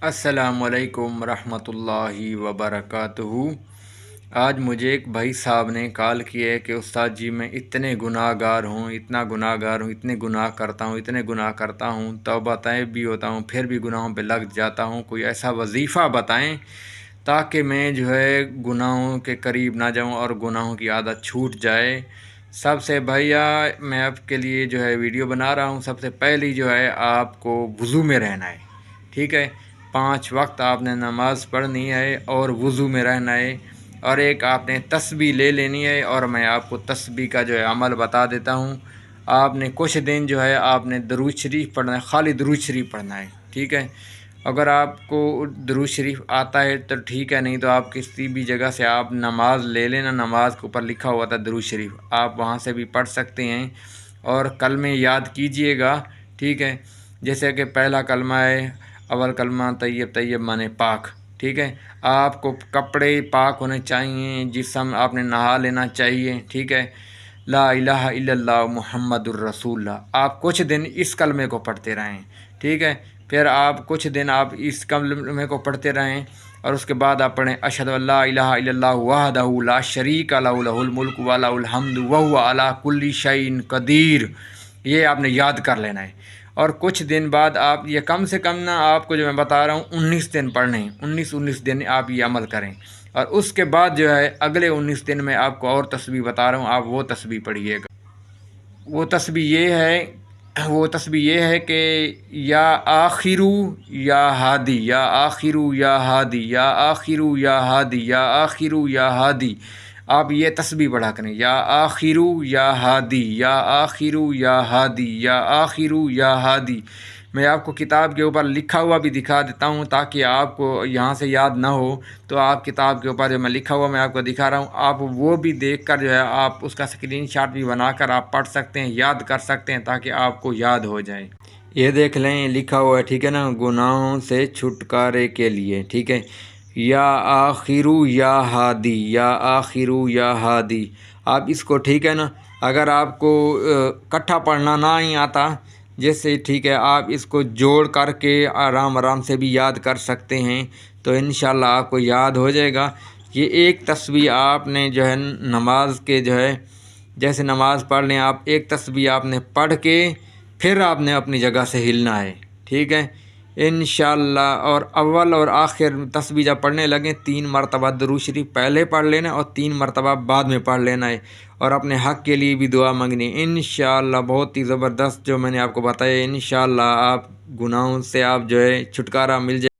अस्सलामु अलैकुम रहमतुल्लाहि वबरकातुहू। आज मुझे एक भाई साहब ने कॉल किया है कि उस्ताद जी मैं इतने गुनाहगार हूँ, इतना गुनाहगार हूँ, इतने गुनाह करता हूँ, इतने गुनाह करता हूँ, तौबा तैब भी होता हूँ, फिर भी गुनाहों पे लग जाता हूँ। कोई ऐसा वजीफ़ा बताएं ताकि मैं जो है गुनाहों के करीब ना जाऊँ और गुनाहों की आदत छूट जाए। सबसे भैया मैं आपके लिए जो है वीडियो बना रहा हूँ। सबसे पहली जो है आपको वज़ू में रहना है, ठीक है। 5 वक्त आपने नमाज़ पढ़नी है और वज़ू में रहना है, और एक आपने तस्बीह ले लेनी है। और मैं आपको तस्बीह का जो है अमल बता देता हूँ। आपने कुछ दिन जो है आपने दरूद शरीफ पढ़ना है, खाली दरूद शरीफ पढ़ना है, ठीक है। अगर आपको दरूद शरीफ आता है तो ठीक है, नहीं तो आप किसी भी जगह से आप नमाज़ ले लेना। नमाज के ऊपर लिखा हुआ था दरूद शरीफ, आप वहाँ से भी पढ़ सकते हैं। और कलमे याद कीजिएगा, ठीक है। जैसे कि पहला कलमा है, अव्वल कलमा तैयब, तैयब माने पाक, ठीक है। आपको कपड़े पाक होने चाहिए, जिस्म आपने नहा लेना चाहिए, ठीक है। ला इलाहा इल्लल्लाह मुहम्मदुर रसूलुल्लाह। आप कुछ दिन इस कलमे को पढ़ते रहें, ठीक है। फिर आप कुछ दिन आप इस कलमे को पढ़ते रहें और उसके बाद आप पढ़ें अशहदु अल्ला इलाहा इल्लल्लाह वहदहु ला शरीका लहु लहुल मुल्क व लहुल हम्दु व हुवा अला कुल्ली शैइन कदीर। ये आपने याद कर लेना है। और कुछ दिन बाद आप ये कम से कम ना, आपको जो मैं बता रहा हूँ 19 दिन पढ़ने हैं, 19 दिन आप ये अमल करें। और उसके बाद जो है अगले 19 दिन में आपको और तस्बीह बता रहा हूँ, आप वो तस्बीह पढ़िएगा। वो तस्बीह ये है कि या आखिरू या हादी, या आखिरू या हादी, या आखिरू या हादी, या आखिरू या हादी। आप ये तस्बीह पढ़ा करें, या आखिरू या हादी, या आखिरू या हादी, या आखिरू या हादी। मैं आपको किताब के ऊपर लिखा हुआ भी दिखा देता हूँ ताकि आपको यहाँ से याद ना हो। तो आप किताब के ऊपर जो मैं लिखा हुआ मैं आपको दिखा रहा हूँ, आप वो भी देखकर जो है आप उसका स्क्रीनशॉट भी बनाकर आप पढ़ सकते हैं, याद कर सकते हैं, ताकि आपको याद हो जाए। ये देख लें, लिखा हुआ है, ठीक है ना, गुनाहों से छुटकारे के लिए, ठीक है। या आखिरू या हादी, या आखिरू या हादी। आप इसको, ठीक है ना, अगर आपको इकट्ठा पढ़ना ना ही आता, जैसे ठीक है, आप इसको जोड़ करके आराम आराम से भी याद कर सकते हैं, तो इंशाल्लाह आपको याद हो जाएगा। ये एक तस्बीह आपने जो है नमाज के जो है, जैसे नमाज़ पढ़ लें आप, एक तस्बीह आपने पढ़ के फिर आपने अपनी जगह से हिलना है, ठीक है, इंशाल्लाह। और अव्वल और आखिर तस्बीह जब पढ़ने लगें 3 मरतबा दरूद शरीफ पहले पढ़ लेना और 3 मरतबा बाद में पढ़ लेना है। और अपने हक़ के लिए भी दुआ मांगनी है इंशाल्लाह। बहुत ही ज़बरदस्त जो मैंने आपको बताया, इंशाल्लाह आप गुनाहों से आप जो है छुटकारा मिल जाए।